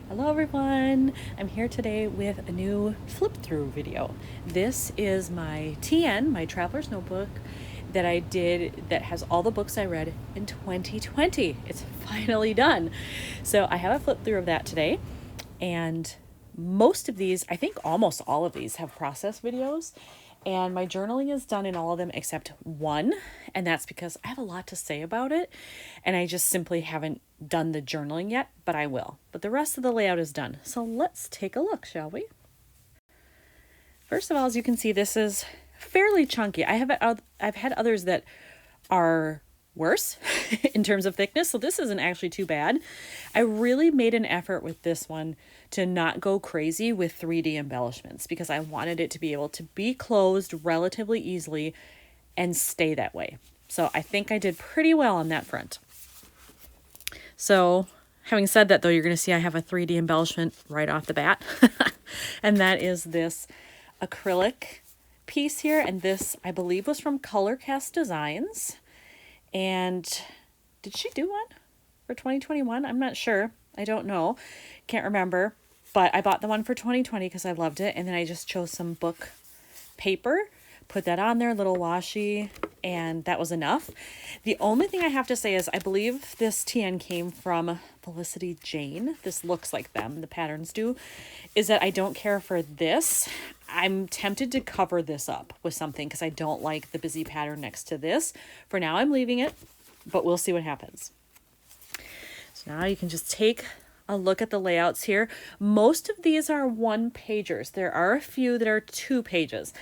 Hello everyone! I'm here today with a new flip-through video. This is my TN, my traveler's notebook, that I did that has all the books I read in 2020. It's finally done. So I have a flip-through of that today, and most of these, I think almost all of these, have process videos. And my journaling is done in all of them except one. And that's because I have a lot to say about it. And I just simply haven't done the journaling yet, but I will. But the rest of the layout is done. So let's take a look, shall we? First of all, as you can see, this is fairly chunky. I've had others that are worse in terms of thickness, so this isn't actually too bad. I really made an effort with this one to not go crazy with 3D embellishments because I wanted it to be able to be closed relatively easily and stay that way. So I think I did pretty well on that front. So having said that, though, you're going to see I have a 3D embellishment right off the bat. And that is this acrylic piece here. And this, I believe, was from Colorcast Designs. And did she do one for 2021? I'm not sure. I don't know. Can't remember. But I bought the one for 2020 because I loved it. And then I just chose some book paper, put that on there, a little washi, and that was enough. The only thing I have to say is I believe this TN came from Felicity Jane. This looks like them, the patterns do, is that I don't care for this. I'm tempted to cover this up with something because I don't like the busy pattern next to this. For now, I'm leaving it, but we'll see what happens. So now you can just take a look at the layouts here. Most of these are one pagers. There are a few that are 2 pages.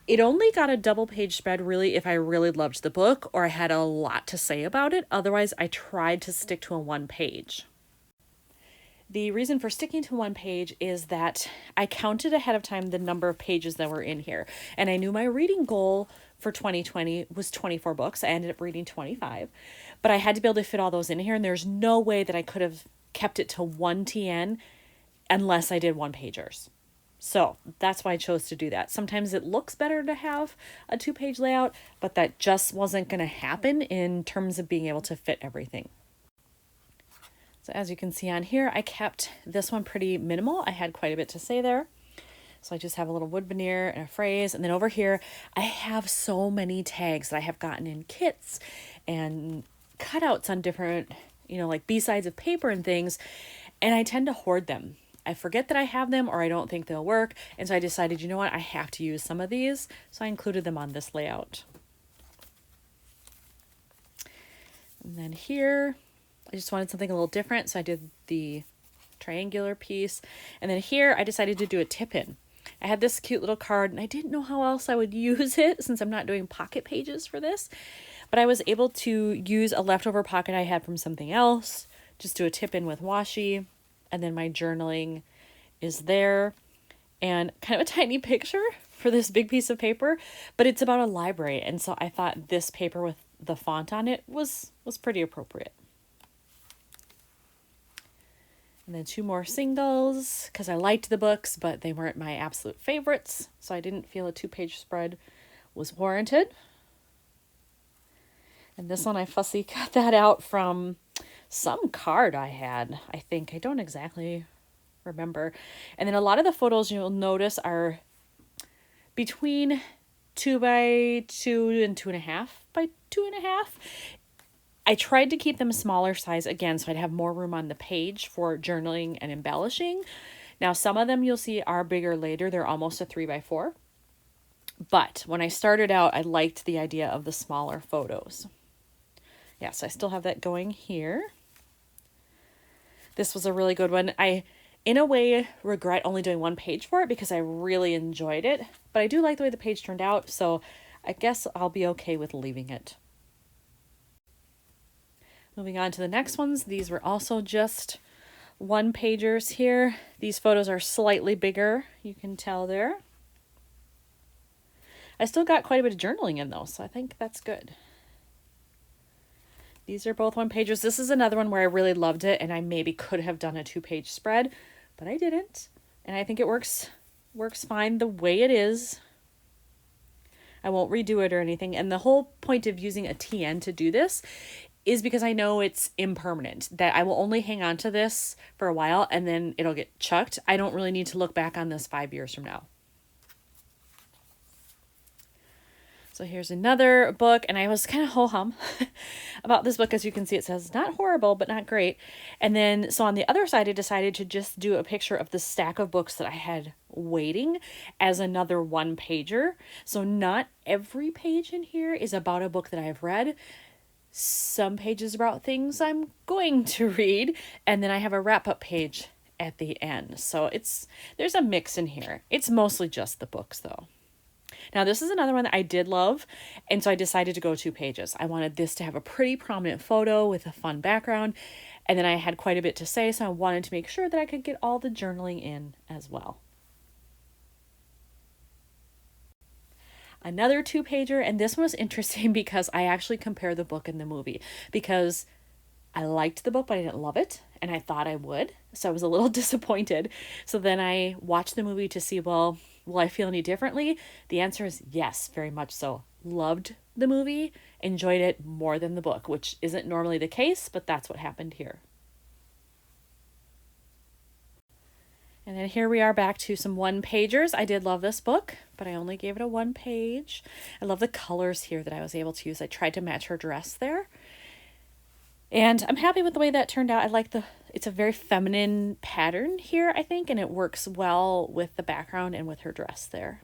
It only got a double page spread really if I really loved the book or I had a lot to say about it. Otherwise, I tried to stick to a 1 page. The reason for sticking to 1 page is that I counted ahead of time the number of pages that were in here. And I knew my reading goal for 2020 was 24 books. I ended up reading 25. But I had to be able to fit all those in here. And there's no way that I could have kept it to 1 TN unless I did 1 pagers. So that's why I chose to do that. Sometimes it looks better to have a 2-page layout, but that just wasn't going to happen in terms of being able to fit everything. So as you can see on here, I kept this one pretty minimal. I had quite a bit to say there. So I just have a little wood veneer and a phrase. And then over here, I have so many tags that I have gotten in kits and cutouts on different, like B-sides of paper and things. And I tend to hoard them. I forget that I have them or I don't think they'll work. And so I decided, you know what, I have to use some of these. So I included them on this layout. And then here, I just wanted something a little different. So I did the triangular piece. And then here, I decided to do a tip-in. I had this cute little card and I didn't know how else I would use it since I'm not doing pocket pages for this. But I was able to use a leftover pocket I had from something else. Just do a tip-in with washi. And then my journaling is there and kind of a tiny picture for this big piece of paper, but it's about a library. And so I thought this paper with the font on it was pretty appropriate. And then 2 more singles because I liked the books, but they weren't my absolute favorites. So I didn't feel a 2-page spread was warranted. And this one I fussy cut that out from some card I had, I think. I don't exactly remember. And then a lot of the photos you'll notice are between 2 by 2 and 2.5 by 2.5. I tried to keep them a smaller size again so I'd have more room on the page for journaling and embellishing. Now some of them you'll see are bigger later. They're almost a 3 by 4. But when I started out, I liked the idea of the smaller photos. Yes, I still have that going here. This was a really good one. I, in a way, regret only doing 1 page for it because I really enjoyed it. But I do like the way the page turned out, so I guess I'll be okay with leaving it. Moving on to the next ones. These were also just 1-pagers here. These photos are slightly bigger. You can tell there. I still got quite a bit of journaling in though, so I think that's good. These are both 1-pagers. This is another one where I really loved it and I maybe could have done a 2-page spread, but I didn't. And I think it works fine the way it is. I won't redo it or anything. And the whole point of using a TN to do this is because I know it's impermanent, that I will only hang on to this for a while and then it'll get chucked. I don't really need to look back on this 5 years from now. So here's another book, and I was kind of ho-hum about this book. As you can see, it says not horrible, but not great. And then, so on the other side, I decided to just do a picture of the stack of books that I had waiting as another one-pager. So not every page in here is about a book that I've read. Some pages about things I'm going to read, and then I have a wrap-up page at the end. So there's a mix in here. It's mostly just the books, though. Now, this is another one that I did love, and so I decided to go 2 pages. I wanted this to have a pretty prominent photo with a fun background, and then I had quite a bit to say, so I wanted to make sure that I could get all the journaling in as well. Another 2-pager, and this one was interesting because I actually compared the book and the movie, because I liked the book, but I didn't love it, and I thought I would, so I was a little disappointed. So then I watched the movie to see, well, will I feel any differently? The answer is yes, very much so. Loved the movie, enjoyed it more than the book, which isn't normally the case, but that's what happened here. And then here we are back to some 1-pagers. I did love this book, but I only gave it a 1 page. I love the colors here that I was able to use. I tried to match her dress there. And I'm happy with the way that turned out. I like it's a very feminine pattern here, I think, and it works well with the background and with her dress there.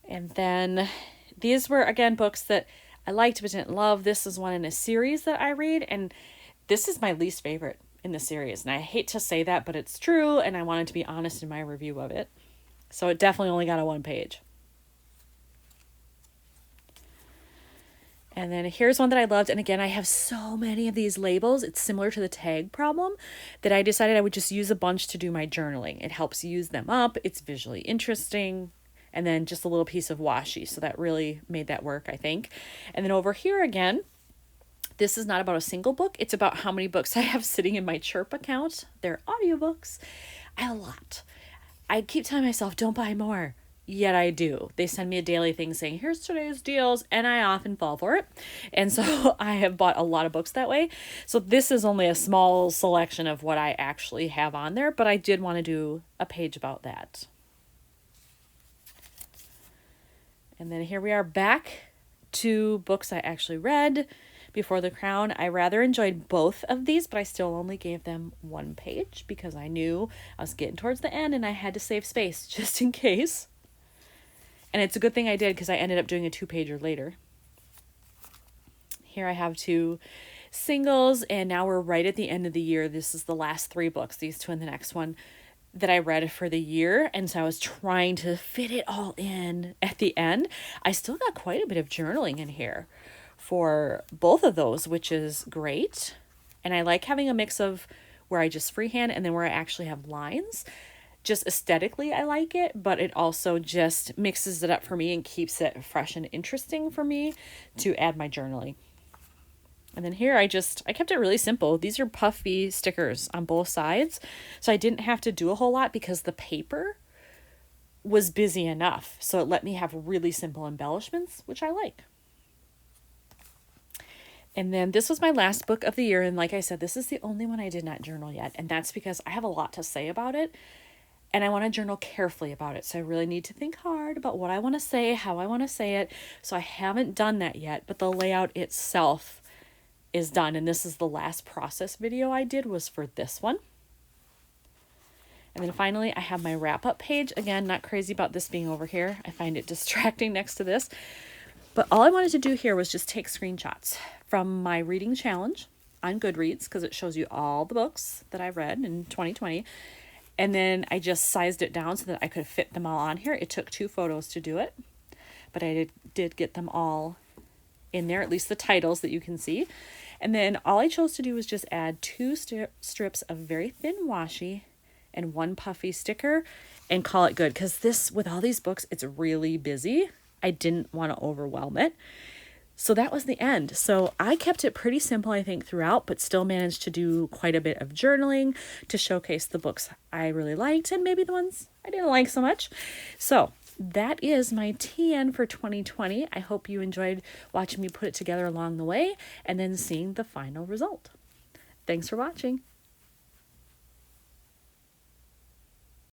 And then these were, again, books that I liked but didn't love. This is one in a series that I read, and this is my least favorite in the series. And I hate to say that, but it's true, and I wanted to be honest in my review of it. So it definitely only got a 1 page. And then here's one that I loved. And again, I have so many of these labels. It's similar to the tag problem that I decided I would just use a bunch to do my journaling. It helps use them up. It's visually interesting. And then just a little piece of washi. So that really made that work, I think. And then over here again, this is not about a single book. It's about how many books I have sitting in my Chirp account. They're audiobooks. I have a lot. I keep telling myself, don't buy more. Yet I do. They send me a daily thing saying, here's today's deals, and I often fall for it. And so I have bought a lot of books that way. So this is only a small selection of what I actually have on there, but I did want to do a page about that. And then here we are back to books I actually read before The Crown. I rather enjoyed both of these, but I still only gave them 1 page because I knew I was getting towards the end and I had to save space just in case. And it's a good thing I did because I ended up doing a 2-pager later. Here I have 2 singles, and now we're right at the end of the year. This is the last 3 books, these 2 and the next one, that I read for the year. And so I was trying to fit it all in at the end. I still got quite a bit of journaling in here for both of those, which is great. And I like having a mix of where I just freehand and then where I actually have lines. Just aesthetically, I like it, but it also just mixes it up for me and keeps it fresh and interesting for me to add my journaling. And then here I kept it really simple. These are puffy stickers on both sides. So I didn't have to do a whole lot because the paper was busy enough. So it let me have really simple embellishments, which I like. And then this was my last book of the year. And like I said, this is the only one I did not journal yet. And that's because I have a lot to say about it. And I want to journal carefully about it. So I really need to think hard about what I want to say, how I want to say it. So I haven't done that yet, but the layout itself is done. And this is the last process video I did was for this one. And then finally, I have my wrap-up page. Again, not crazy about this being over here. I find it distracting next to this. But all I wanted to do here was just take screenshots from my reading challenge on Goodreads because it shows you all the books that I read in 2020. And then I just sized it down so that I could fit them all on here. It took 2 photos to do it, but I did get them all in there, at least the titles that you can see. And then all I chose to do was just add 2 strips of very thin washi and 1 puffy sticker and call it good. Because this, with all these books, it's really busy. I didn't want to overwhelm it. So that was the end. So I kept it pretty simple, I think, throughout, but still managed to do quite a bit of journaling to showcase the books I really liked and maybe the ones I didn't like so much. So that is my TN for 2020. I hope you enjoyed watching me put it together along the way and then seeing the final result. Thanks for watching.